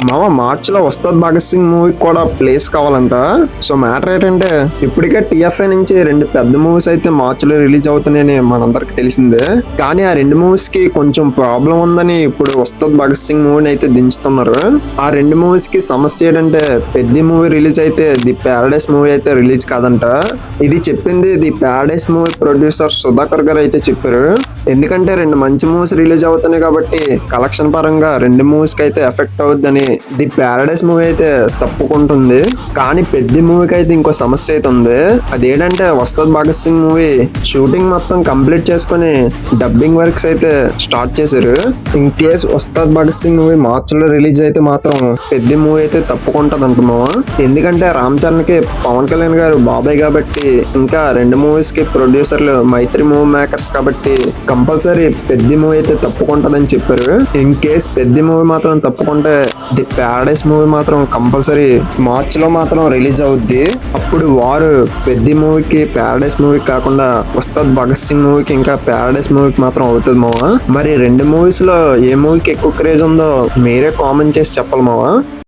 మామ మార్చ్ లో వస్తాద్ భగత్ సింగ్ మూవీ కూడా ప్లేస్ కావాలంట. సో మ్యాటర్ ఏంటంటే ఇప్పటికే టిఎఫ్ఐ నుంచి రెండు పెద్ద మూవీస్ అయితే మార్చ్ లో రిలీజ్ అవుతున్నాయని మనందరికి తెలిసిందే. కానీ ఆ రెండు మూవీస్ కి కొంచెం ప్రాబ్లం ఉందని ఇప్పుడు వస్తాద్ భగత్ సింగ్ మూవీని అయితే దించుతున్నారు. ఆ రెండు మూవీస్ కి సమస్య ఏంటంటే పెద్ద మూవీ రిలీజ్ అయితే ది ప్యారడైస్ మూవీ అయితే రిలీజ్ కాదంట. ఇది చెప్పింది the Paradise movie producer Sudhakar గారు అయితే చెప్పారు. ఎందుకంటే రెండు మంచి మూవీస్ రిలీజ్ అవుతున్నాయి కాబట్టి కలెక్షన్ పరంగా రెండు మూవీస్ కి అయితే ఎఫెక్ట్ అవుద్దని ది ప్యారడైస్ మూవీ అయితే తప్పుకుంటుంది. కానీ పెద్ద మూవీకి అయితే ఇంకో సమస్య అయితే ఉంది. అదేంటంటే వస్తాద్ భగత్ సింగ్ మూవీ షూటింగ్ మొత్తం కంప్లీట్ చేసుకుని డబ్బింగ్ వర్క్స్ అయితే స్టార్ట్ చేశారు. In case Ustaad Bhagat Singh movie March లో రిలీజ్ అయితే మాత్రం పెద్ద మూవీ అయితే తప్పుకుంటది అంటున్నావా. ఎందుకంటే రామ్ చరణ్ కి పవన్ కళ్యాణ్ గారు బాబాయ్ కాబట్టి, ఇంకా రెండు మూవీస్ కి ప్రొడ్యూసర్లు మైత్రి మూవీ మేకర్స్ కాబట్టి కంపల్సరీ పెద్ద మూవీ అయితే తప్పుకుంటదని చెప్పారు. ఇన్ కేస్ పెద్ద మూవీ మాత్రం తప్పుకుంటే ది ప్యారడైస్ మూవీ మాత్రం కంపల్సరీ మార్చ్ లో మాత్రం రిలీజ్ అవుద్ది. అప్పుడు వారు పెద్ద మూవీకి ప్యారడైస్ మూవీకి కాకుండా వస్తాద్ భగత్ సింగ్ మూవీకి ఇంకా ప్యారడైస్ మూవీకి మాత్రం అవుతుంది మావా. మరి రెండు మూవీస్ లో ఏ మూవీకి ఎక్కువ క్రేజ్ ఉందో మీరే కామెంట్ చేసి చెప్పాలి మావా.